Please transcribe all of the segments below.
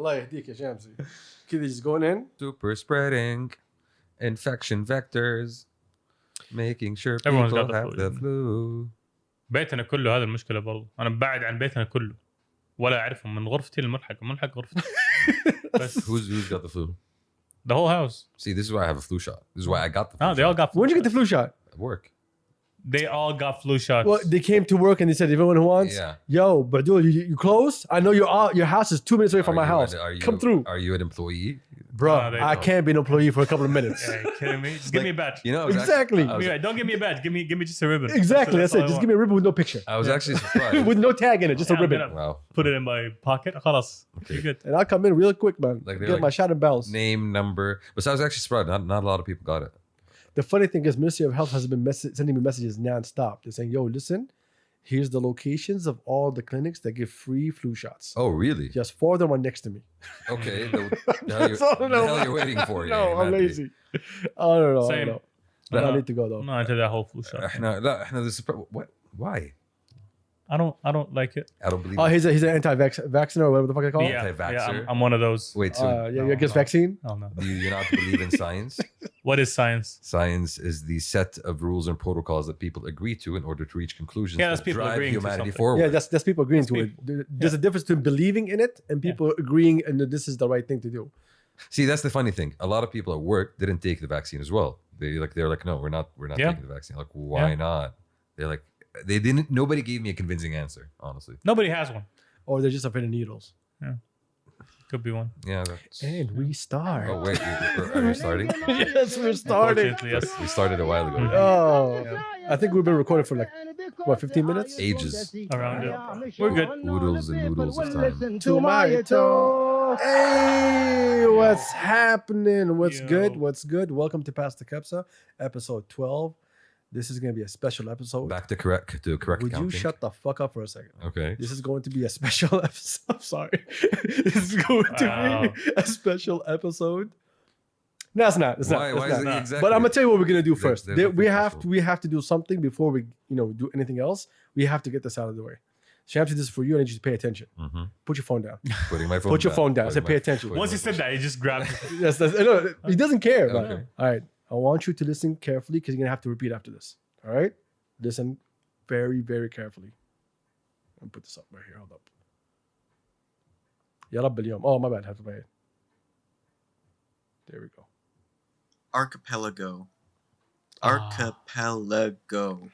الله يهديك يا شامسي. كذا just going in. Super spreading infection vectors, making sure Everyone's people got the have flu. the flu. بيتنا كله هذا المشكله برضو. انا بعد عن بيتنا كله ولا اعرفهم من غرفتي للملحق ملحق غرفتي. بس Who's got the flu? the whole house. See, this is why I have a flu shot. This is why I got the flu No, they all shot got flu When did you get the shots. flu shot? at work. They all got flu shots. Well, they came to work and they said, everyone who wants, Yeah. yo, Badul, you close? I know your house is 2 minutes away from Are my you house. an- Come through. Are you an employee? Bro, they I don't. can't be an employee for a couple of minutes. Yeah, you kidding me? Just give me a badge. You know, I was Exactly. I was, Don't give me a badge. Give me just a ribbon. Exactly, that's it. all I Just want. give me a ribbon with no picture. I was actually surprised. With no tag in it, just a Yeah, I'm ribbon. gonna Wow. Put it in my pocket. خلاص. Okay. You're good. And I'll come in real quick, man. Like, they're Get like, my shot and bells. Name, number. But I was actually surprised. Not a lot of people got it. The funny thing is, Ministry of Health has been sending me messages non-stop. They're saying, yo, listen, here's the locations of all the clinics that give free flu shots. Oh, really? Just 4 of them are next to me. Okay. The That's all I know. hell you're waiting for? No, Yeah, I'm man. lazy. I don't know. Same. But I need to go, though. No, into that whole flu shot. احنا this is what? Why? I don't like it. I don't believe. Oh, it. he's an anti-vacciner or whatever the fuck I call it. Yeah, Anti-vaxxer? I'm one of those. Wait, so Yeah, No, you against no. vaccine? Oh no. do you not believe in science? What is science? Science is the set of rules and protocols that people agree to in order to reach conclusions Yeah, that's that people drive agreeing to humanity something. forward. Yeah, that's people agreeing to it. There's a difference between believing in it and people agreeing and that this is the right thing to do. See, that's the funny thing. A lot of people at work didn't take the vaccine as well. They're like, no, we're not Yeah. taking the vaccine. Like, why not? They're like, they didn't. Nobody gave me a convincing answer, honestly. Nobody has one. Or they're just afraid of needles. Could be one. Yeah. That's... And we start. Oh wait, are we starting? Yes, we're starting. Unfortunately, yes. We started a while ago. Oh, I think we've been recording for like, what, 15 minutes? Ages. Around it. We're good. Oodles and noodles of time. Tomato. Hey, what's happening? What's Yo. good? What's good? Welcome to Past the Kabsa, episode 12. This is going to be a special episode. Back to correct Would you accounting. shut the fuck up for a second? Okay. This is going to be a special episode. I'm sorry. This is going to Wow. be a special episode. No, it's not. It's not. Why It's is not. it not. exactly? But I'm gonna tell you what we're gonna do There- first. there's nothing special. We have to do something before we do anything else. We have to get this out of the way. Shamsi, this is for you. I need you to pay attention. Mhm. Put your phone down. Putting my phone. Put your phone down. I said Putting pay attention. putting Once my he said phone- that, he just grabbed it. Yes, no, he doesn't care. man. Okay. All right. I want you to listen carefully because you're gonna have to repeat after this. All right. Listen very, very carefully. I'm put this up right here. Hold up. يا رب اليوم. Oh, my bad. Have to play it. There we go. Archipelago. Archipelago.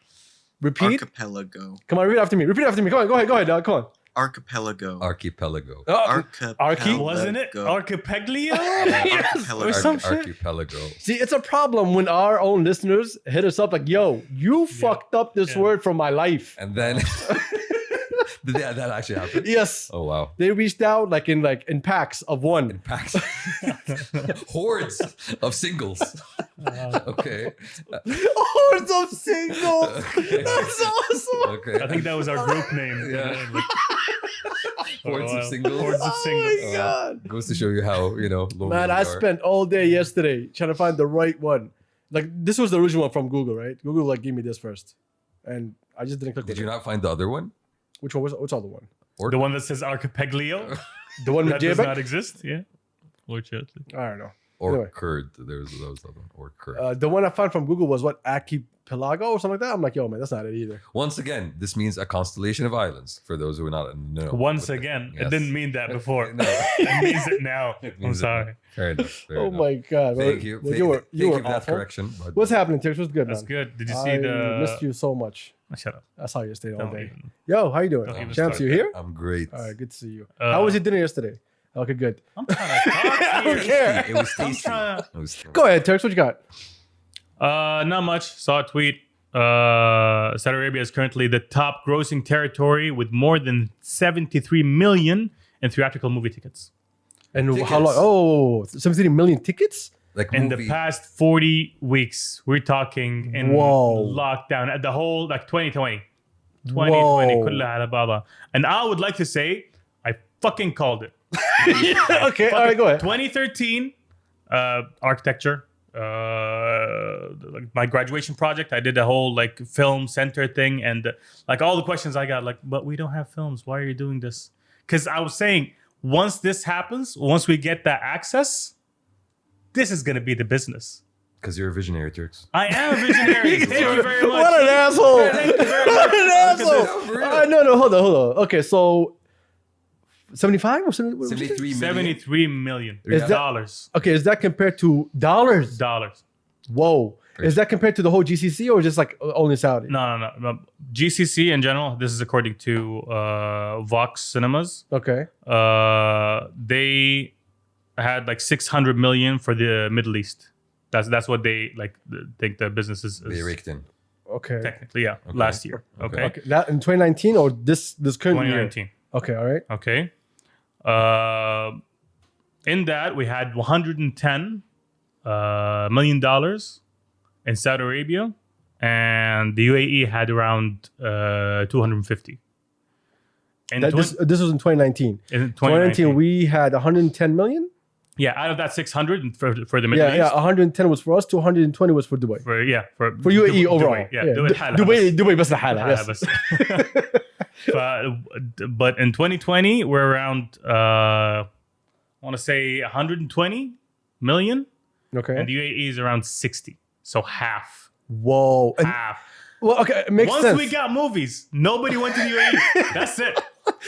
Repeat. Archipelago. Come on, repeat after me. Repeat after me. Come on, go ahead, dog. Come on. Archipelago. Archipelago. Archipelago. Wasn't it Archipeglio? Archipelago. Or some shit. Archipelago. See, it's a problem when our own listeners hit us up like, "Yo, you fucked up this Yeah. word from my life." And then did that actually happen? Yes, Oh wow. they reached out like in packs of one. In packs. Hordes of singles. Okay. Hordes of singles. Okay. That's awesome. Okay. I think that was our group name. Yeah. Like, Hordes of singles. Hordes of Oh singles. my god, Goes to show you how, lonely man! we I are. spent all day yesterday trying to find the right one. Like this was the original one from Google, right? Google like gave me this first, and I just didn't click. Did with you it. not find the other one? Which one was? What's the other one? The one that says Archipeglio. The one with That does JBEC? not exist. Yeah. Fortunately. I don't know. Or Anyway. curd. There was the other one. Or curd. The one I found from Google was what, Archipelago or something like that. I'm like, yo, man, that's not it either. Once again, this means a constellation of islands. For those who are not in the know. Once But, again, yes. it didn't mean that before. No. It means it now. It I'm means it sorry. now. Fair enough. Fair Oh enough. my god! Thank you. Well, Thank you were for that awful. correction. But What's happening, Tex? What's good, That's man? good. Did you I see the? missed you so much. Shut up. I saw you yesterday all Don't day. even. Yo, how you doing? Don't even Champs, start you here? I'm great. All right, good to see you. Uh, How was your dinner yesterday? Okay, good. I'm trying to talk I don't here. care. It was I'm tasty. trying. It was Go ahead, Tex. What you got? Not much. Saw a tweet. Saudi Arabia is currently the top grossing territory with more than 73 million in theatrical movie tickets. And Tickets. how long? Oh, 17 million tickets? Like In movie. the past 40 weeks, we're talking in Whoa. lockdown at the whole 2020. 2020 Whoa. كلها على بعضها. And I would like to say I fucking called it. Okay, all right, go ahead. 2013 architecture. Like my graduation project, I did a whole film center thing, and all the questions I got, but we don't have films. Why are you doing this? Because I was saying, once this happens, once we get that access, this is gonna be the business. Because you're a visionary, Turks. I am a visionary. Thank you very much. What an asshole! Thank you very much. What an asshole! No, hold on. Okay, so 75 or 70, what was it? 73 million. 73 million Is that- dollars. Okay, is that compared to dollars? Dollars. Whoa. Is that compared to the whole GCC or just like only Saudi? No. GCC in general. This is according to Vox Cinemas. Okay. They had like 600 million for the Middle East. That's what they like think the business is They raked in. Okay. technically, yeah, last year. Okay. Okay. That in 2019 or this current year? 2019. Okay, all right. Okay. In that we had 110 million dollars in Saudi Arabia, and the UAE had around 250. In This was in 2019. in 2019 we had 110 million. yeah, out of that 600 for the Middle Yeah, East. 110 was for us, 220 was for Dubai. For UAE overall. Dubai, yeah, Dubai حالها Dubai بس لحالها. حالها Yes. بس. But in 2020 we're around I want to say 120 million, Okay. and the UAE is around 60, so half. Whoa. And- Half. well, okay, it makes Once sense. we got movies, nobody went to the UAE. That's it.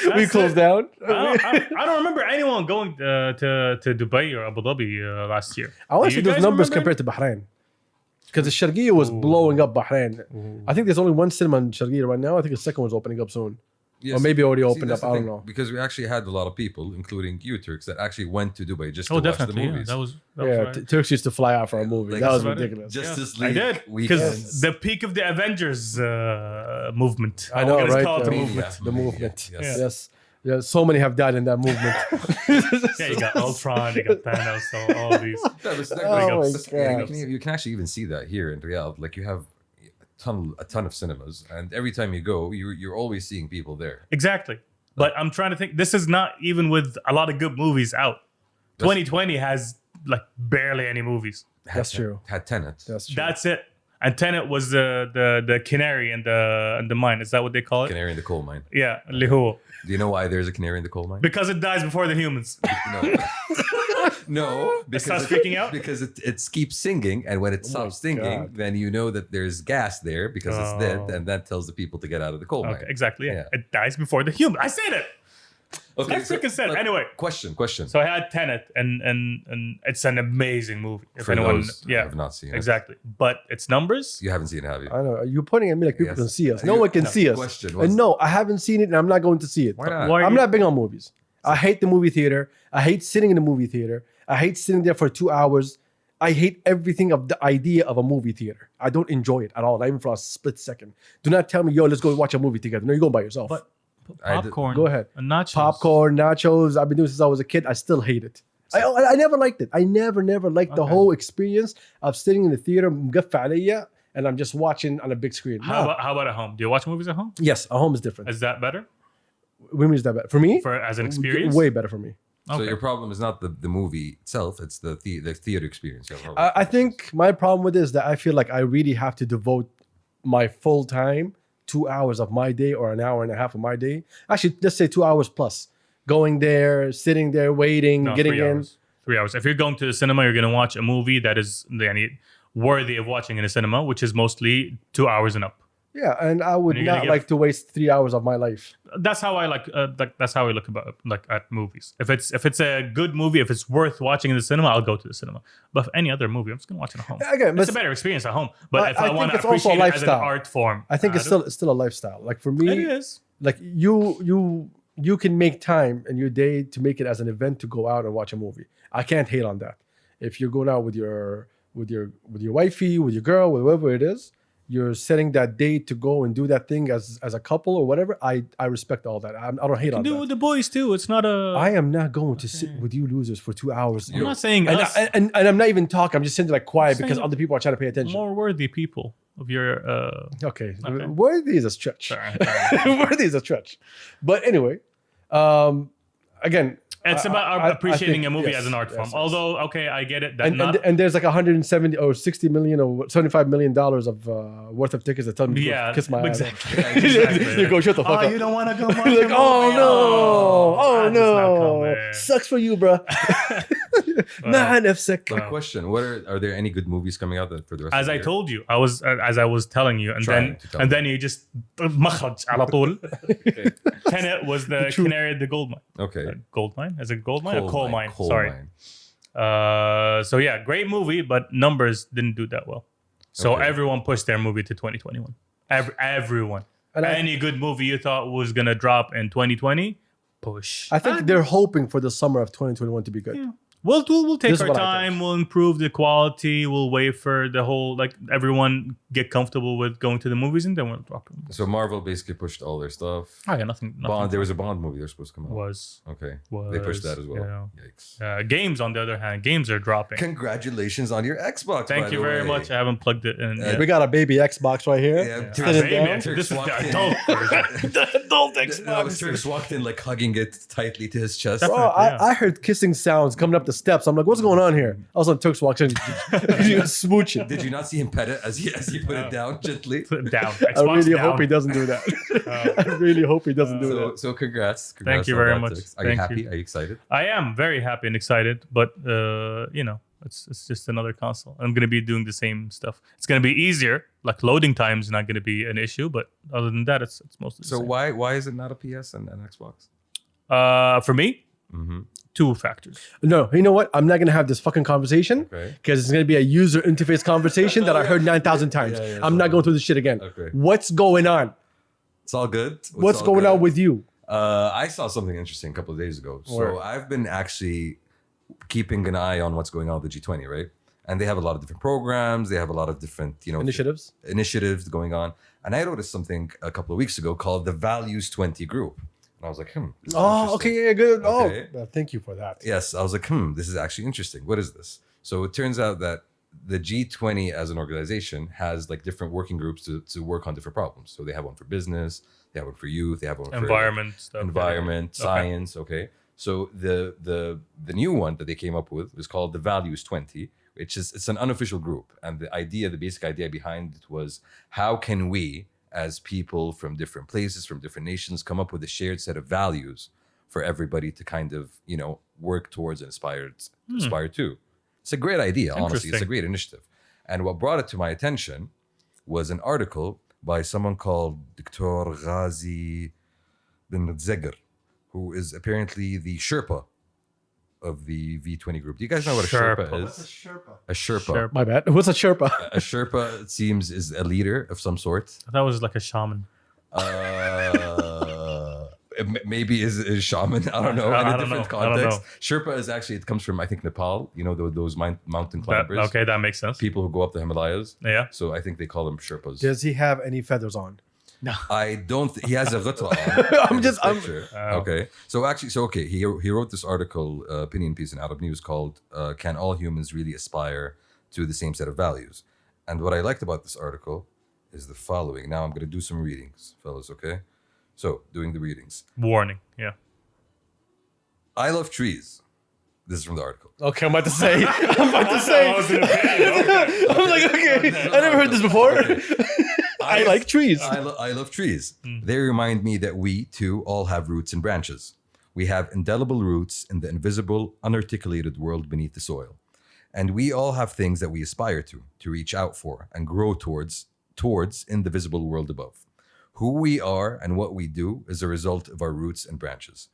we That's closed it. down. I don't remember anyone going to Dubai or Abu Dhabi last year. I want Do to see you those guys numbers remember? compared to Bahrain. Because the Sharqiyya was blowing up Bahrain. I think there's only one cinema in Sharqiyya right now. I think the second one's opening up soon. Yes. Or maybe already See, opened that's up. the I don't thing, know. Because we actually had a lot of people, including you Turks, that actually went to Dubai just to Oh, watch the definitely. Yeah, movies. that was Yeah, right. Turks used to fly out for a movie. Like, that was that's about it. ridiculous. Justice I League did weekends. because the peak of the Avengers movement. I know, I'm gonna right? call it the Yeah. movement. The movement. Yes. Yes. Yeah, so many have died in that movement. Yeah, you got Ultron, you got Thanos, so all these. That was- that- Oh like, my yeah, God. you can actually even see that here in Riyadh. Like you have a ton of cinemas, and every time you go, you're always seeing people there. Exactly. But I'm trying to think. This is not even with a lot of good movies out. 2020 has like barely any movies. That's true. Had Tenet. That's true. That's it. And Tenet was the canary and the mine. Is that what they call it? Canary in the coal mine. Yeah, اللي هو. Do you know why there's a canary in the coal mine? Because it dies before the humans. No. No, because starts freaking out? Because it keeps singing, and when it stops singing, God. then you know that there's gas there because it's dead, Oh. and that tells the people to get out of the coal mine. Okay, exactly. Yeah. Yeah. It dies before the human. I said it. Okay, I freaking said it. but Anyway. question. So I had Tenet, and it's an amazing movie. If For anyone, those who yeah, have not seen it. exactly. But its numbers. You haven't seen it, have you? I know. You're pointing at me like people Yes. can see us. No You- one can no, see us. question was- And no, I haven't seen it and I'm not going to see it. Why not? Why are I'm you- not big on movies. I hate the movie theater. I hate sitting in the movie theater. I hate sitting there for 2 hours. I hate everything of the idea of a movie theater. I don't enjoy it at all, not even for a split second. Do not tell me, yo, let's go watch a movie together. No, you're going by yourself. But I did- popcorn. Go ahead. And nachos. Popcorn, nachos. I've been doing since I was a kid. I still hate it. I never liked it. I never liked the Okay. whole experience of sitting in the theater, مقفل عليا, and I'm just watching on a big screen. How about at home? Do you watch movies at home? Yes, a home is different. Is that better Women is that better for me? as an experience? Way better for me. So Okay. your problem is not the movie itself; it's the theater experience. You have a problem. I think my problem with it is that I feel like I really have to devote my full time, 2 hours of my day or an hour and a half of my day. Actually, let's say 2 hours plus. Going there, sitting there, waiting, No, getting 3 in. hours. 3 hours. If you're going to the cinema, you're going to watch a movie that is worthy of watching in a cinema, which is mostly 2 hours and up. Yeah, and I would And you're gonna not get- like to waste 3 hours of my life. That's how I like. That's how I look about at movies. If it's a good movie, if it's worth watching in the cinema, I'll go to the cinema. But if any other movie, I'm just gonna watch it at home. Again, It's but a better experience at home. But I if I think want to it's also a appreciate it as an lifestyle. art form, I think it's still a lifestyle. Like for me, it is. like you can make time in your day to make it as an event to go out and watch a movie. I can't hate on that. If you're going out with your wifey, with your girl, with whoever it is, you're setting that date to go and do that thing as a couple or whatever. I respect all that. I don't hate You on can do it that. with the boys too. It's not a. I am not going to sit with you losers for 2 hours. I'm not saying and, us. and I'm not even talking. I'm just sitting there like quiet Saying because other people are trying to pay attention. more worthy people of your. Okay. Okay. Worthy is a stretch. Sorry. Worthy is a stretch. But anyway, again, It's about I appreciating think- a movie yes, as an art yes, form. yes. Although, okay, I get it. That And, not, and there's like 170 or 60 million or 75 million dollars of worth of tickets that tell me to yeah, go kiss my ass. exactly. You go shut the fuck up. don't want to go watch Like, oh no, I oh just not no, coming. sucks for you, bro. Nah, nefsek. My question: what are there any good movies coming out for the rest? As of the I year? told you, as I was telling you, and Trying to tell then you just مخرج على طول. Tenet was the True. canary at the gold mine. Okay. Gold mine? Is it gold mine or coal mine? Coal Sorry. mine. So yeah, great movie, but numbers didn't do that well. So Okay. everyone pushed their movie to 2021. Everyone. And Any good movie you thought was gonna drop in 2020, push. I think they're hoping for the summer of 2021 to be good. Yeah. We'll take This is our what I time. think. We'll improve the quality. We'll wait for the whole everyone get comfortable with going to the movies, and then we'll drop them. So Marvel basically pushed all their stuff. Oh yeah, nothing. Bond. There was a Bond movie they're supposed to come out. was Okay. They pushed that as well. yeah. Yikes. Games on the other hand, games are dropping. Congratulations on your Xbox. Thank by you the very way. much. I haven't plugged it in. yet. We got a baby Xbox right here. Yeah, Sit it Baby, down. this is walked the in. adult version. The adult Turks walked in like hugging it tightly to his chest. Bro, Yeah. I heard kissing sounds coming up the steps. I'm like, what's going on here? All of a sudden, Turks walks in, smooching. Did you not see him pet it as he put it down gently? Put it down. I Xbox really down. hope he doesn't do that. I really hope he doesn't do that. So congrats. Thank you on very that, much. Turks. Are you Thank happy? you. Are you excited? I am very happy and excited, but it's just another console. I'm gonna be doing the same stuff. It's gonna be easier. Like loading time is not gonna be an issue, but other than that, it's mostly the So same. why is it not a PS and an Xbox? For me, Mm-hmm. two factors. No, you know what? I'm not gonna have this fucking conversation Okay. because it's gonna be a user interface conversation that I heard 9,000 times. Yeah, yeah, I'm not going through this shit again. Okay. What's going on? It's all good. What's all going good? on with you? I saw something interesting a couple of days ago. So Word. I've been actually keeping an eye on what's going on with the G20, right? And they have a lot of different programs. They have a lot of different, initiatives going on. And I noticed something a couple of weeks ago called the Values 20 group. And I was like, this is Oh, interesting. okay, yeah, good. Okay. Oh, thank you for that. Yes, I was like, this is actually interesting. What is this? So it turns out that the G20 as an organization has like different working groups to work on different problems. So they have one for business, they have one for youth, they have one for Environment stuff. environment, Okay. science. Okay. So the new one that they came up with is called the Values 20, which is it's an unofficial group. And the basic idea behind it was how can we, as people from different places, from different nations, come up with a shared set of values for everybody to kind of, work towards and aspire to. It's a great idea, honestly. It's a Interesting. great initiative. And what brought it to my attention was an article by someone called Dr. Ghazi bin Zegr, who is apparently the Sherpa of the V20 group. Do you guys know what a Sherpa, Sherpa. is? A Sherpa. Sherpa. My bad. What's a Sherpa? A Sherpa, it seems, is a leader of some sort. That was like a shaman. Maybe is shaman. I don't know. I In a don't different know. I don't context. Sherpa is actually, it comes from, I think, Nepal. You know, those mountain climbers. Okay, that makes sense. People who go up the Himalayas. Yeah. So I think they call them Sherpas. Does he have any feathers on? I don't. He has a ghatra on. in his picture. Oh. Okay. Okay. He wrote this article, opinion piece in Arab News called "Can All Humans Really Aspire to the Same Set of Values?" And what I liked about this article is the following. Now I'm going to do some readings, fellas. Okay. So doing the readings. Warning. Yeah. I love trees. This is from the article. Okay, I'm about to say. I'm like, okay, I never heard this before. I like trees. I love trees. They remind me that we, too, all have roots and branches. We have indelible roots in the invisible, unarticulated world beneath the soil. And we all have things that we aspire to reach out for and grow towards in the visible world above. Who we are and what we do is a result of our roots and branches.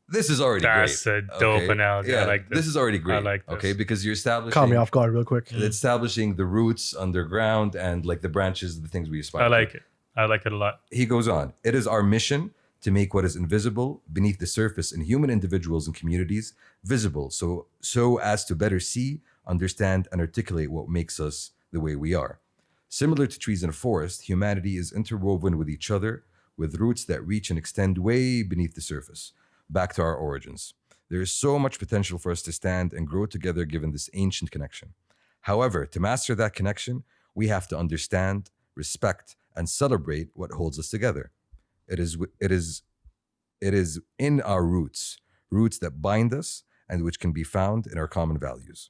This is already That's great. a dope analogy. I like this. This is already great. I like this. Okay, because you're establishing Caught me off guard real quick. establishing the roots underground and like the branches, the things we aspire I to. like it. I like it a lot. He goes on, it is our mission to make what is invisible beneath the surface in human individuals and communities visible so as to better see, understand, and articulate what makes us the way we are. Similar to trees in a forest, humanity is interwoven with each other with roots that reach and extend way beneath the surface, back to our origins. There is so much potential for us to stand and grow together given this ancient connection. However, to master that connection, we have to understand, respect, and celebrate what holds us together. It is in our roots, roots that bind us and which can be found in our common values.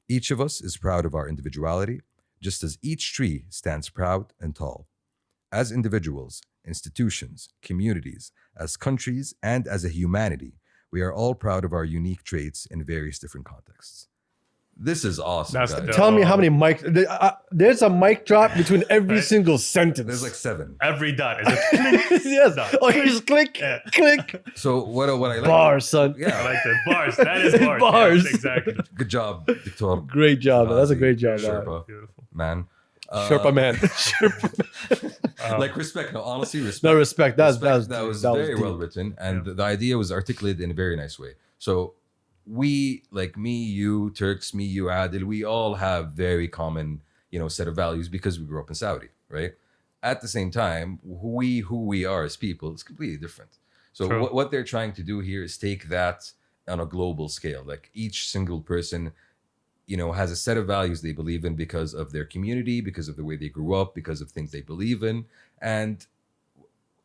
Each of us is proud of our individuality, just as each tree stands proud and tall. As individuals, institutions, communities, as countries, and as a humanity, we are all proud of our unique traits in various different contexts. This is awesome, That's guys. dope. Tell me how many mics. There's a mic drop between every single sentence. There's like 7. Every dot is a click. yes. Done. Oh, you just click, Yeah. click. So what I like... Bars, son. I Yeah, like that. Bars. That is bars. Bars. Yes, exactly. good job, Victor. Great job, man. That's a Razi, great job, man. Sherpa, Beautiful. man. Sherpa man. Sherpa. Like respect, no, honestly, respect. No respect. That was very deep. well written, and the idea was articulated in a very nice way. So we, like me, you, Turks, me, you, Adil, we all have very common, set of values because we grew up in Saudi, right? At the same time, who we are as people is completely different. So True. what they're trying to do here is take that on a global scale. Like each single person, has a set of values they believe in because of their community, because of the way they grew up, because of things they believe in. And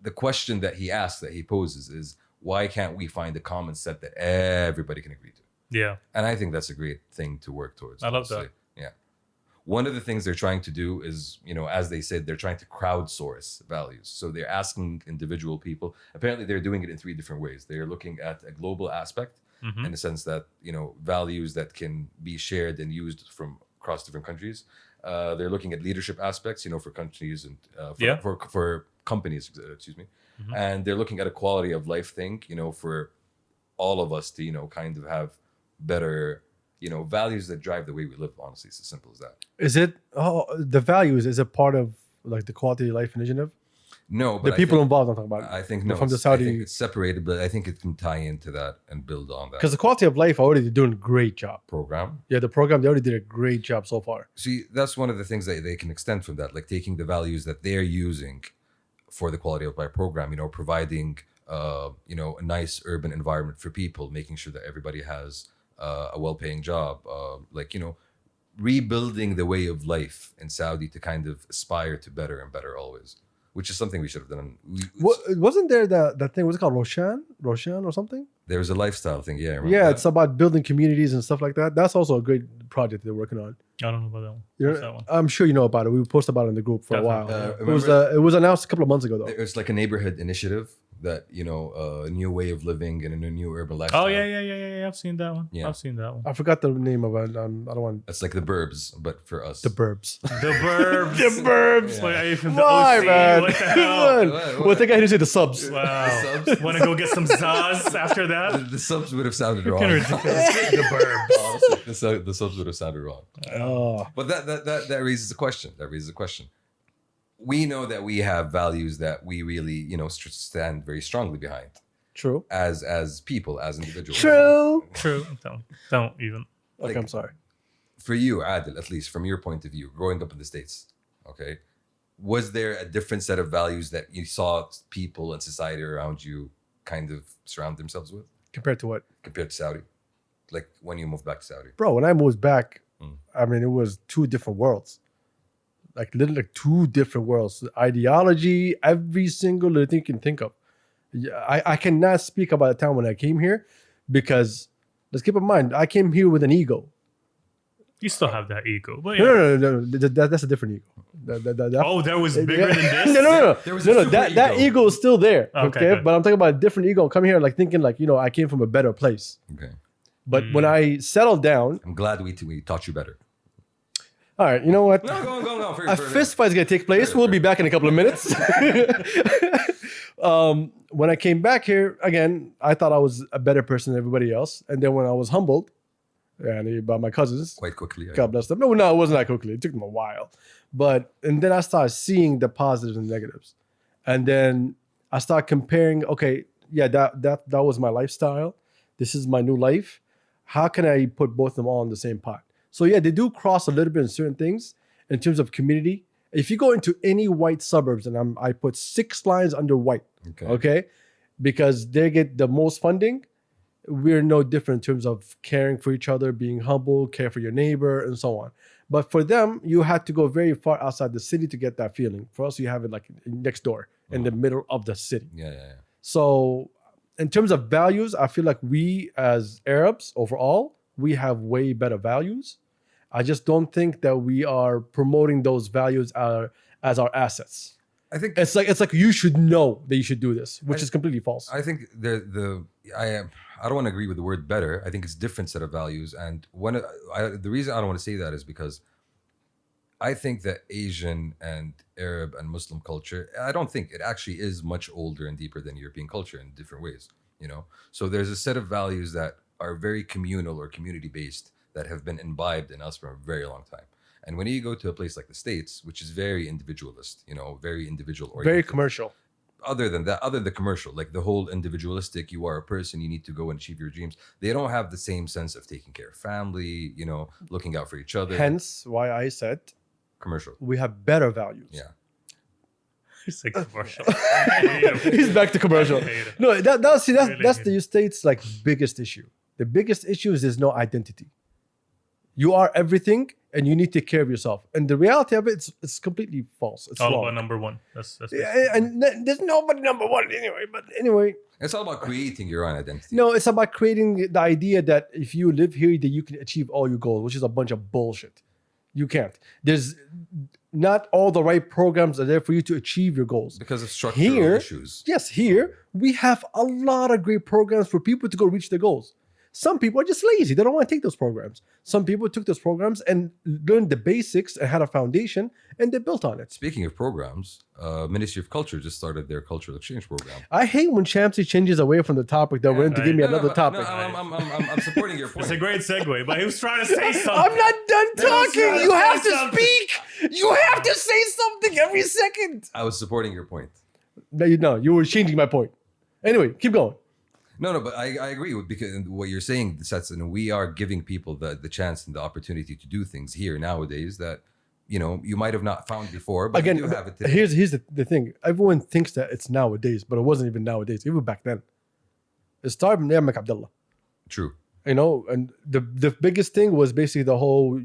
the question that he poses is, why can't we find a common set that everybody can agree to? Yeah. And I think that's a great thing to work towards. I love honestly. Yeah. One of the things they're trying to do is, as they said, they're trying to crowdsource values. So they're asking individual people. Apparently, they're doing it in 3 different ways. They're looking at a global aspect Mhm. in the sense that, values that can be shared and used from across different countries. They're looking at leadership aspects, for countries and Yeah. for companies, excuse me. Mhm. And they're looking at a quality of life thing, for all of us to, kind of have better, values that drive the way we live. Honestly, it's as simple as that. Is it? Oh, the values. Is it part of like the quality of life initiative? No, but The people involved. I'm talking about. I think no, from the I think Saudi. it's separated, but I think it can tie into that and build on that Because the quality of life already doing a great job. program. Yeah, the program they already did a great job so far. See, that's one of the things that they can extend from that, like taking the values that they're using for the quality of life program, providing, a nice urban environment for people, making sure that everybody has a well-paying job, rebuilding the way of life in Saudi to kind of aspire to better and better always, which is something we should have done. Wasn't there that thing? What's it called? Roshan or something? There was a lifestyle thing, yeah. I remember Yeah, that. it's about building communities and stuff like that. That's also a great project they're working on. I don't know about that one. You What's know, that one? I'm sure you know about it. We posted about it in the group for a while. Definitely. It was announced a couple of months ago though. It's like a neighborhood initiative that a new way of living and a new urban lifestyle. Oh yeah. I've seen that one. Yeah. I've seen that one. I forgot the name of it. I don't want It's like the burbs, but for us. the burbs. The Burbs. The Burbs. Like, are you from the Why, OC? man? What the Come hell? on. What? Well, I think I had to say the subs. Wow. Subs? Want to go get some Zaz after that? The subs would have sounded wrong. Fucking ridiculous. The Burbs. Honestly, the subs would have sounded wrong. Oh, But that raises a question. We know that we have values that we really, stand very strongly behind true. as people, as individuals. True. True. Don't even. Okay, Like- I'm sorry. For you, Adil, at least from your point of view, growing up in the States, okay, was there a different set of values that you saw people and society around you kind of surround themselves with Compared to what? compared to Saudi? Like when you moved back to Saudi? Bro, when I moved back, Mm. I mean, it was 2 different worlds. Like literally 2 different worlds. Ideology, every single little thing you can think of. Yeah, I cannot speak about the time when I came here because let's keep in mind, I came here with an ego. You still have that ego. But No, yeah. no. That's a different ego. That- Oh, that was bigger Yeah. than this? no. There was a No, super that ego. ego is still there. Okay, Okay, good. but I'm talking about a different ego. Come here, like thinking, like I came from a better place. Okay. But when I settled down, I'm glad we taught you better. all right, you know what? No, go on. A fist fight is gonna take place. We'll be back in a couple of minutes. When I came back here again, I thought I was a better person than everybody else, and then when I was humbled, by my cousins, Quite quickly. God bless them. No, it wasn't that quickly. It took them a while, and then I started seeing the positives and negatives, and then I started comparing. Okay, yeah, that was my lifestyle. This is my new life. How can I put both of them all in the same pot? So yeah, they do cross a little bit in certain things in terms of community. If you go into any white suburbs, and I put 6 lines under white, okay, because they get the most funding. We're no different in terms of caring for each other, being humble, care for your neighbor, and so on. But for them, you had to go very far outside the city to get that feeling. For us, you have it like next door in the middle of the city. Yeah. So in terms of values, I feel like we as Arabs overall, we have way better values. I just don't think that we are promoting those values as our assets. I think It's like you should know that you should do this, which is completely false. I think I don't want to agree with the word better. I think it's different set of values, and the reason I don't want to say that is because I think that Asian and Arab and Muslim culture, I don't think it actually is much older and deeper than European culture in different ways. So there's a set of values that are very communal or community based that have been imbibed in us for a very long time. And when you go to a place like the States, which is very individualist, very individual oriented, Very commercial. other than the commercial, like the whole individualistic, you are a person, you need to go and achieve your dreams. They don't have the same sense of taking care of family, looking out for each other. Hence why I said Commercial. we have better values. Yeah. It's like commercial. He's back to commercial. I hate it. No, that's Really that's hate the state's like biggest issue. The biggest issue is there's no identity. You are everything, and you need to take care of yourself. And the reality of it's completely false. It's All wrong. about number one. That's Yeah, and there's nobody number one anyway. But anyway, It's all about creating your own identity. no, it's about creating the idea that if you live here, that you can achieve all your goals, which is a bunch of bullshit. You can't. There's not all the right programs are there for you to achieve your goals. Because of structural Here, issues. yes, here we have a lot of great programs for people to go reach their goals. Some people are just lazy. They don't want to take those programs. Some people took those programs and learned the basics and had a foundation, and they built on it. Speaking of programs, Ministry of Culture just started their cultural exchange program. I hate when Shamsi changes away from the topic that we're in to give me another topic. I'm supporting your point. It's a great segue, but he was trying to say something. I'm not done talking. trying to You have say to something. speak. You have to say something every second. I was supporting your point. No, you were changing my point. Anyway, keep going. No, but I agree with because what you're saying sets, and we are giving people the chance and the opportunity to do things here nowadays that you might have not found before, but Again, you do have it today. here's the thing. Everyone thinks that it's nowadays, but it wasn't even nowadays. Even back then. It started from Niamak Abdullah. True. And the biggest thing was basically the whole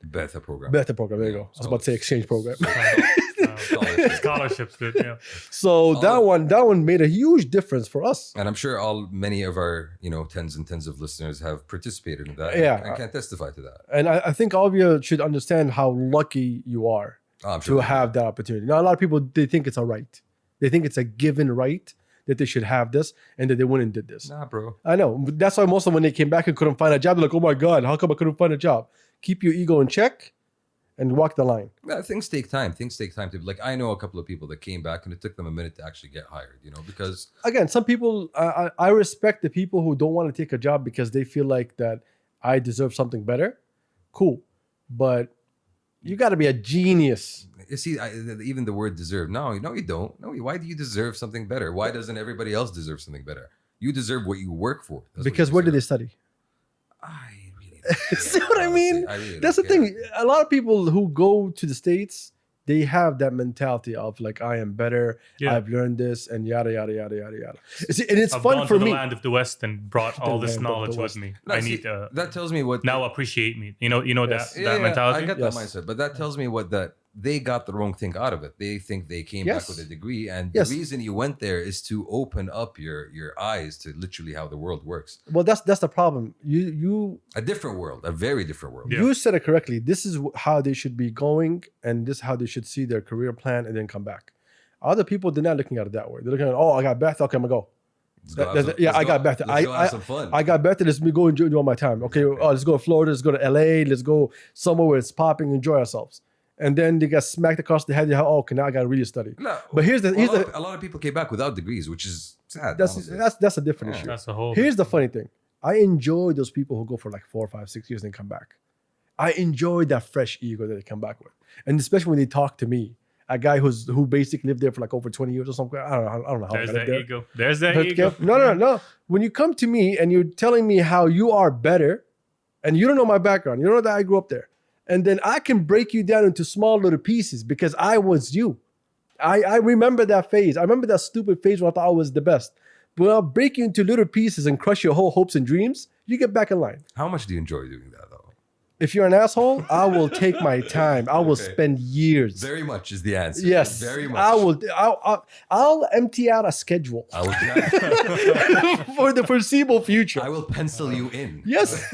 Beta program. beta program. There you go. I was about to say exchange program. Scholarships, dude. Yeah. So that one made a huge difference for us. And I'm sure many of our tens and tens of listeners have participated in that. Yeah. and can testify to that. And I think all of you should understand how lucky you are I'm sure to have that opportunity. Now, a lot of people, they think it's a right. They think it's a given right that they should have this and that they went and did this. Nah, bro. I know. That's why most of them, when they came back and couldn't find a job, they're like, oh my God, how come I couldn't find a job? Keep your ego in check and walk the line. Yeah, things take time. Things take time to I know a couple of people that came back and it took them a minute to actually get hired. Because Again, some people, I respect the people who don't want to take a job because they feel like that I deserve something better. Cool. But you got to be a genius. you see, even the word deserve. No, you don't. No, why do you deserve something better? Why doesn't everybody else deserve something better? You deserve what you work for. That's Because what where you did they deserve. study? I really don't See care, what I mean? honestly. really That's the don't care. thing. A lot of people who go to the States, they have that mentality of like, I am better. Yeah. I've learned this and yada, yada, yada, yada, yada. See, and it's I've fun gone for to the me. land of the West and brought all this land of the knowledge with West. me. No, I see, need to that tells me what now appreciate me. You know Yes. that mentality. I get Yes. that mindset, but that tells me that they got the wrong thing out of it. They think they came Yes. back with a degree, and Yes. the reason you went there is to open up your eyes to literally how the world works. Well, that's the problem. You A different world, a very different world. Yeah. you said it correctly. This is how they should be going, and this is how they should see their career plan, and then come back. Other people, they're not looking at it that way. They're looking at, oh, I got Beth. Okay, I'm gonna go. Let's go have That- some- yeah, let's I go- got Beth. let's go have some fun. I got Beth. Let's go enjoy my time. Okay, Exactly. let's go to Florida. Let's go to LA. Let's go somewhere where it's popping. Enjoy ourselves. And then they got smacked across the head. Oh, okay, now I gotta really study. No, But here's the a lot of people came back without degrees, which is sad. that's honestly. that's a different Yeah. issue. That's the whole. Here's the funny thing. I enjoy those people who go for like 4, 5, 6 years and come back. I enjoy that fresh ego that they come back with. And especially when they talk to me, a guy who basically lived there for like over 20 years or something. I don't know how There's I lived that there. ego. There's that But ego. no. When you come to me and you're telling me how you are better, and you don't know my background, you don't know that I grew up there, and then I can break you down into small little pieces because I was you. I remember that phase. I remember that stupid phase when I thought I was the best. But I'll break you into little pieces and crush your whole hopes and dreams. You get back in line. How much do you enjoy doing that, though? If you're an asshole, I will take my time. I will Okay. spend years. Very much is the answer. Yes, Very much. I will. I'll empty out a schedule I will, for the foreseeable future. I will pencil you in. Yes.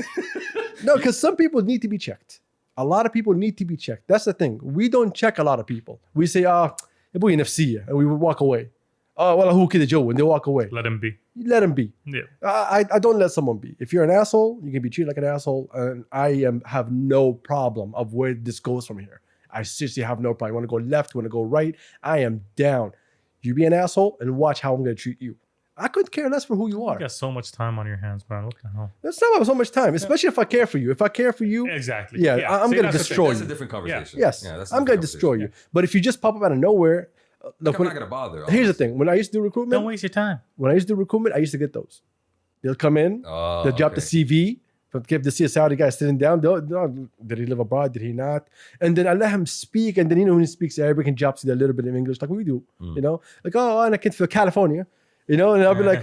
No, because some people need to be checked. A lot of people need to be checked. That's the thing. We don't check a lot of people. We say, "ابوي نفسية," and we walk away. Oh, well, who كده جو, and they walk away. Let him be. Let them be. Yeah. I don't let someone be. If you're an asshole, you can be treated like an asshole, and have no problem of where this goes from here. I seriously have no problem. You want to go left, you want to go right, I am down. You be an asshole and watch how I'm going to treat you. I couldn't care less for who you are. You got so much time on your hands, man. What the hell? That's not about so much time, especially if I care for you. If I care for you, Exactly. Yeah, I'm See, gonna that's the destroy thing. That's a you. different conversation. yes, Yeah, that's a I'm going to different destroy conversation. you. But if you just pop up out of nowhere, Like, I'm not gonna bother. here's the thing. When I used to do recruitment, Don't waste your time. when I used to do recruitment, I used to get those. They'll come in, Oh, they'll drop the CV, give the CSR, the guy sitting down. Did he live abroad? Did he not? And then I let him speak. And then, when he speaks Arabic and drops a little bit of English, like we do, like, and I can feel California, and I'll be like,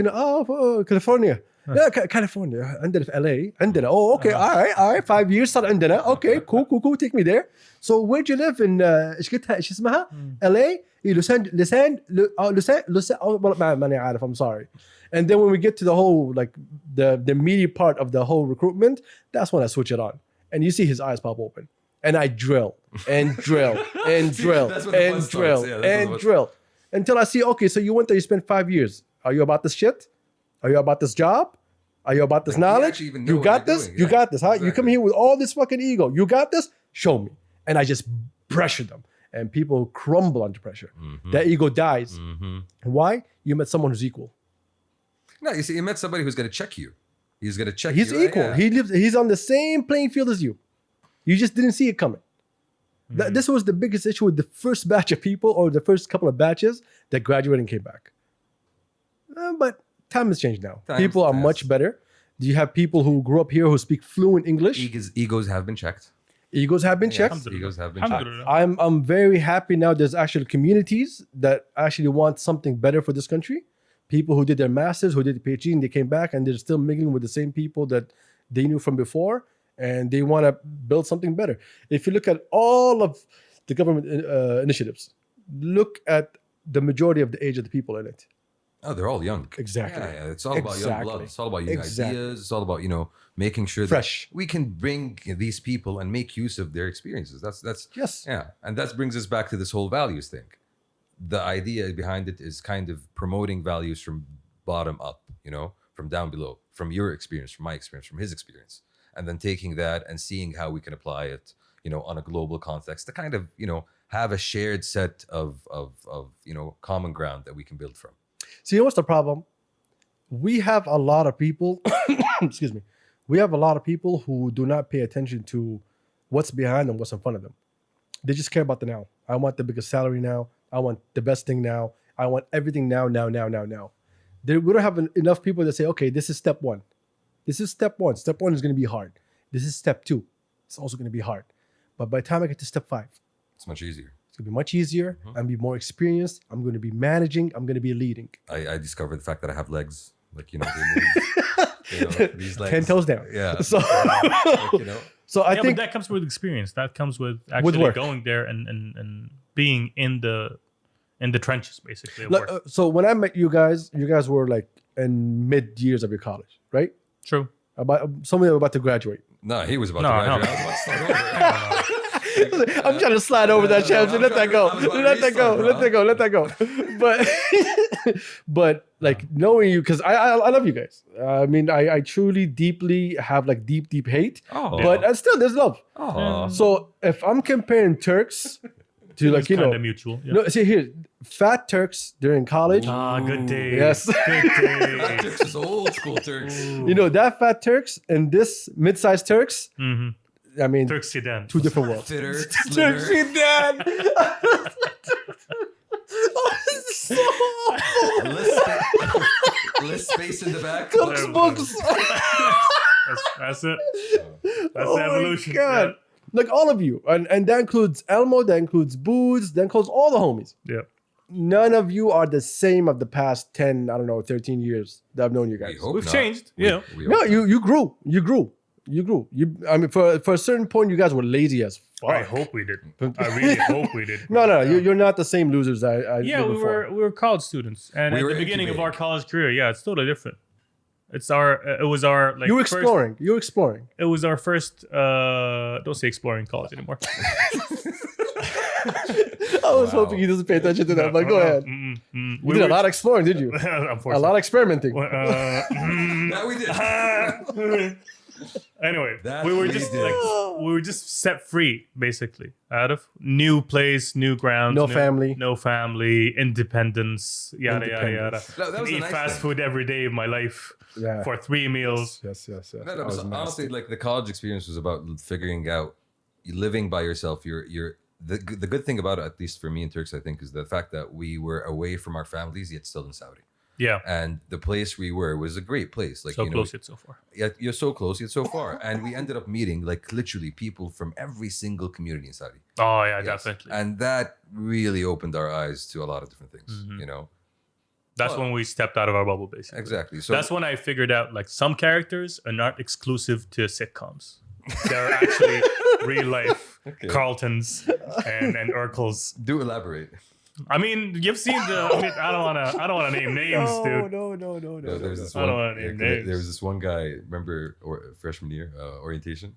California. Yeah, California. عندنا في LA. عندنا. Oh, okay. All right. 5 years صار عندنا. Okay, cool. Take me there. So where'd you live in ايش قلتها ايش اسمها؟ LA. ماني عارف. I'm sorry. And then when we get to the whole, like, the meaty part of the whole recruitment, that's when I switch it on. And you see his eyes pop open. And I drill and drill and drill That's when the fun and starts. drill Yeah, that's when and the- drill until I see, okay, so you went there, you spent 5 years. Are you about this shit? Are you about this job? Are you about this Like, you knowledge? actually even know You what got you're this? doing. You Yeah, got this, huh? You come exactly. here with all this fucking ego. You got this? Show me. And I just pressure them. And people crumble under pressure. Mm-hmm. That ego dies. Why? You met someone who's equal. No, you see, you met somebody who's gonna check you. He's gonna check He's you. equal. Yeah. He's on the same playing field as you. You just didn't see it coming. This was the biggest issue with the first batch of people, or the first couple of batches that graduated and came back. But time has changed now. Times People are has. much better. Do you have people who grew up here who speak fluent English? Egos have been checked. Egos have been checked. Alhamdulillah. Egos have been checked. Alhamdulillah. I'm very happy now. There's actually communities that actually want something better for this country. People who did their masters, who did the PhD, and they came back, and they're still mingling with the same people that they knew from before, and they want to build something better. If you look at all of the government initiatives, look at the majority of the age of the people in it. Oh, they're all young. Exactly. Yeah, it's all about young blood. It's all about young Exactly. ideas. It's all about making sure that Fresh. we can bring these people and make use of their experiences. That's Yes. yeah, and that brings us back to this whole values thing. The idea behind it is kind of promoting values from bottom up, from down below, from your experience, from my experience, from his experience, and then taking that and seeing how we can apply it, on a global context to kind of, have a shared set of common ground that we can build from. See, what's the problem? We have a lot of people, excuse me, we have a lot of people who do not pay attention to what's behind them, what's in front of them. They just care about the now. I want the biggest salary now. I want the best thing now. I want everything now. We don't have enough people that say, okay, this is step one. This is step one. Step one is going to be hard. This is step two. It's also going to be hard. But by the time I get to step 5, It's much easier. it's going to be much easier. I'm going to be more experienced. I'm going to be managing. I'm going to be leading. I discovered the fact that I have legs. Like, they move. These legs. 10 toes down. Yeah. So, Like, so I Yeah, think but that comes with experience. That comes with actually work. going there and being in the trenches, basically. of like, work. so when I met you guys were like in mid years of your college, right? True. Some of them were about to graduate. no, he was about No, to graduate. hell I was about to start over. I'm trying to slide over that chance. I'm Let that go. trying to- I was about to Let that go. restart, Let that go. But like knowing you, because I love you guys. I mean, I truly, deeply have like deep hate. Oh. But still, there's love. Oh. So if I'm comparing Turks to like It's kind you know, of mutual. Yeah. no, see here, fat Turks during college. Ah, good day. Yes. Good day. Turks is old school Turks. You know that fat Turks and this mid-sized Turks. hmm I mean, Turk Sedan. two different worlds. Fitter, Turks, slimmer, dad. Oh, this is so awful. less space in the back. Cook's books. That's it. That's Oh the my evolution. God. Like all of you, and that includes Elmo, that includes Boots, that includes all the homies. Yeah. None of you are the same of the past 10, I don't know, 13 years that I've known you guys. We hope We've not. changed. We- Yeah. we No, hope you grew. You grew. I mean, for a certain point, you guys were lazy as fuck. I hope we did. I really hope we did. No, you're not the same losers I Yeah, did we before. were college students, and We at were the beginning of incubating. our college career, yeah, it's totally different. It was our like You were first- exploring. You were exploring. it was our first. Don't say exploring college anymore. I was hoping he doesn't pay attention to that, but go ahead. You We did a were- lot of exploring, did you? Unfortunately. A lot of experimenting. That we did. Anyway, That we were we just did. like we were just set free, basically, out of new place, new grounds, No no family, independence, yada yada yada. Independence. That was And the eat nice fast thing. food every day of my life Yeah. for 3 meals. Yes. No, That no, was so nasty. honestly, like the college experience was about figuring out living by yourself. You're the good thing about it, at least for me and Turks, I think, is the fact that we were away from our families yet still in Saudi, Yeah, and the place we were was a great place. Like so you know, close yet so far. yet you're so close yet so far, and we ended up meeting like literally people from every single community in Saudi. Oh yeah, Yes. definitely. And that really opened our eyes to a lot of different things. Mhm. You know, That's Well, when we stepped out of our bubble, basically. exactly. So That's when I figured out like some characters are not exclusive to sitcoms. They're actually real life Carltons and Urkels. do elaborate. I mean, you've seen the. I mean, I don't want to name names, dude. No. There's this I don't one. wanna name names. There was this one guy. Remember, freshman year orientation.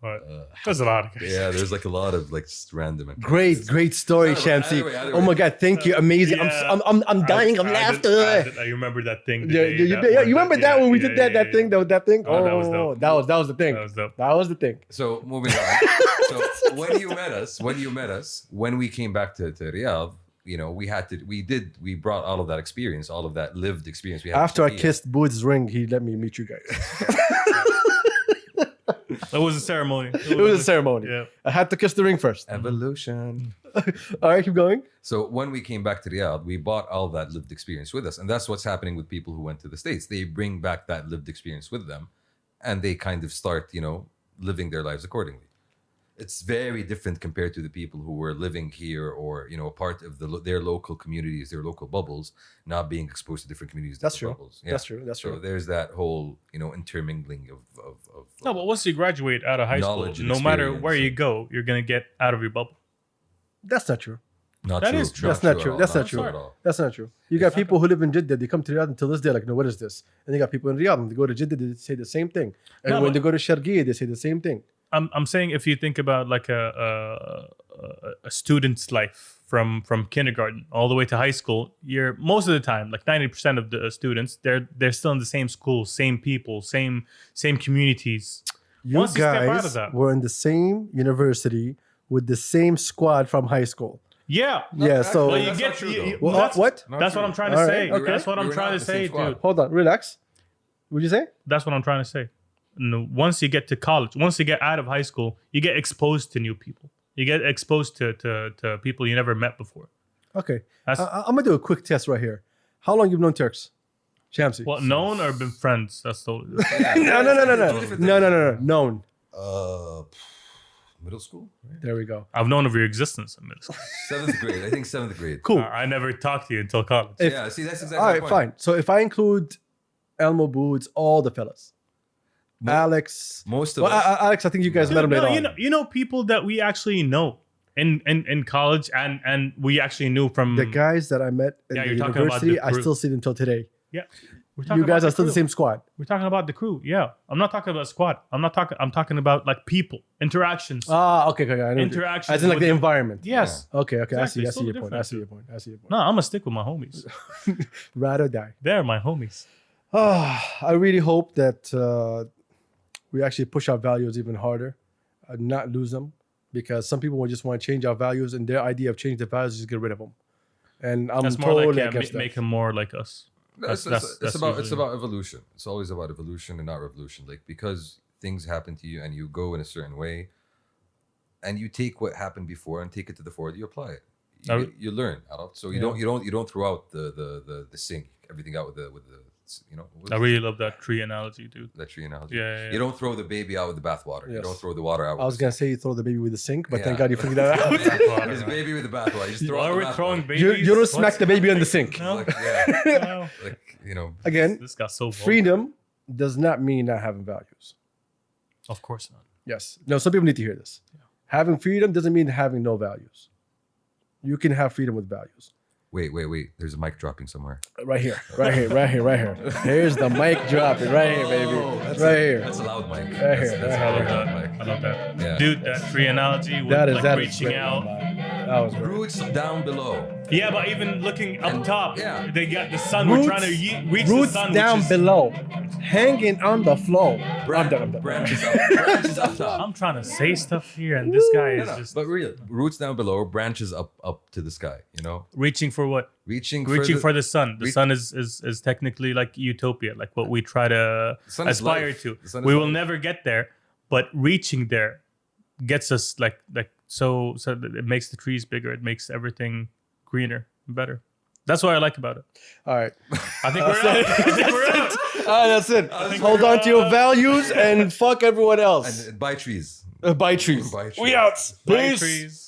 But there's a lot of guys. Yeah, there's like a lot of like just random. Great story, Either way, Shamsi. either Oh my way. God, thank you, amazing. Yeah. I'm dying of I laughter. I remember that thing. Yeah, you remember that when we did that thing? That thing? Oh, that was dope. That was the thing. That was dope. That was the thing. So moving on. So when you met us, when we came back to Riyadh, you know, we brought all of that experience, all of that lived experience. We had After I to kissed Boyd's ring, he let me meet you guys. It was a ceremony. It was a ceremony. Yeah. I had to kiss the ring first. evolution. All right, keep going. So when we came back to Riyadh, we brought all that lived experience with us, and that's what's happening with people who went to the States. They bring back that lived experience with them, and they kind of start, you know, living their lives accordingly. It's very different compared to the people who were living here or, you know, a part of their local communities, their local bubbles, not being exposed to different communities. That's different true. Bubbles. Yeah. That's true. That's So true. there's that whole, you know, intermingling of No, but once you graduate out of high school, Knowledge and no matter experience. where you go, you're gonna get out of your bubble. That's not true. not That true. is true. That's not at true. all. That's not true true. at all. That's not true. You got people who live in Jeddah. They come to Riyadh until this day, like, no, what is this? And you got people in Riyadh, and they go to Jeddah, they say the same thing. And No, when but- they go to Sharqiyya, they say the same thing. I'm saying if you think about like a student's life from kindergarten all the way to high school, you're most of the time, like 90% of the students, they're still in the same school, same people, same communities. You Once you step out of guys that. were in the same university with the same squad from high school. Yeah. Yeah, so Well, you That's get not true, you- though. Well, that's, what? Not that's true. what I'm trying to All say. right, okay. That's what I'm You were trying not to in the same say, squad. dude. Hold on, relax. What'd you say? That's what I'm trying to say. No, once you get to college, once you get out of high school, you get exposed to new people. You get exposed to people you never met before. Okay, That's I'm gonna do a quick test right here. How long you've known Turks, Shamsi? well, known or been friends. That's the No. Known. Middle school, right? There we go. I've known of your existence in middle school. 7th grade. I think 7th grade. Cool. I never talked to you until college. If- Yeah, see, that's exactly All the right, point. fine. So if I include Elmo Boots, all the fellas, Alex. Most of Well, us. Alex, I think you guys met him no, later on. you know people that we actually know in college and we actually knew from The guys that I met in Yeah, the you're talking about university, the I crew. still see them until today. yeah. We're talking You guys about are still the crew. same squad. We're talking about the crew. Yeah, I'm not talking about squad. I'm talking about like people interactions. Ah, okay. I know. Interactions As in like with the the- environment. yes. Okay. Exactly, I see it's your totally point. I different. see your point. I see your point. No, I'm gonna stick with my homies. Ride or die. They're my homies. I really hope that we actually push our values even harder, not lose them, because some people will just want to change our values, and their idea of changing the values is just get rid of them. And I'm That's more totally like yeah, against that. make them more like us. It's that's about usually- evolution. It's always about evolution and not revolution. Like because things happen to you and you go in a certain way, and you take what happened before and take it to the forward. You apply it. You learn. So you don't throw out the sink everything out with the I really love that tree analogy, dude. that tree analogy. Yeah. You don't throw the baby out with the bathwater. You Yes. don't throw the water out. I was with gonna say you throw the baby with the sink, but thank Yeah. God you figured that out. Bathwater. It's baby with the bathwater. You just throw Are out we the throwing bathwater. babies? You don't smack What's- the baby in the sink. No. Like, yeah, No. like Again, This got so vulgar. freedom does not mean not having values. Of course not. Yes. No, some people need to hear this. Having freedom doesn't mean having no values. You can have freedom with values. Wait. There's a mic dropping somewhere. Right here. Here's the mic dropping. Right here, baby. Right here. That's a loud mic. Right here. That's I a love very loud that. mic. I love that. Yeah. Dude, that free analogy with That is like that is reaching great. out. That was great. Roots down below. Yeah, but even looking up top, yeah. they got the sun. We're trying to reach the Roots sun. down which is, below, hanging on the flow. I'm done. Branches up. Branches up top. I'm trying to say stuff here, and this guy is just But real. Roots down below, branches up to the sky. You know, reaching for what? reaching For the sun. The reach- sun is technically like utopia, like what we try to sun is aspire life. to. The sun is We will life. never get there, but reaching there gets us like so that it makes the trees bigger. It makes everything greener and better. That's what I like about it. All right. I think we're out. I think we're out. All right, that's it. Hold on to your values and fuck everyone else. and buy trees. Buy trees. Buy trees. We out. Bye, Peace. trees.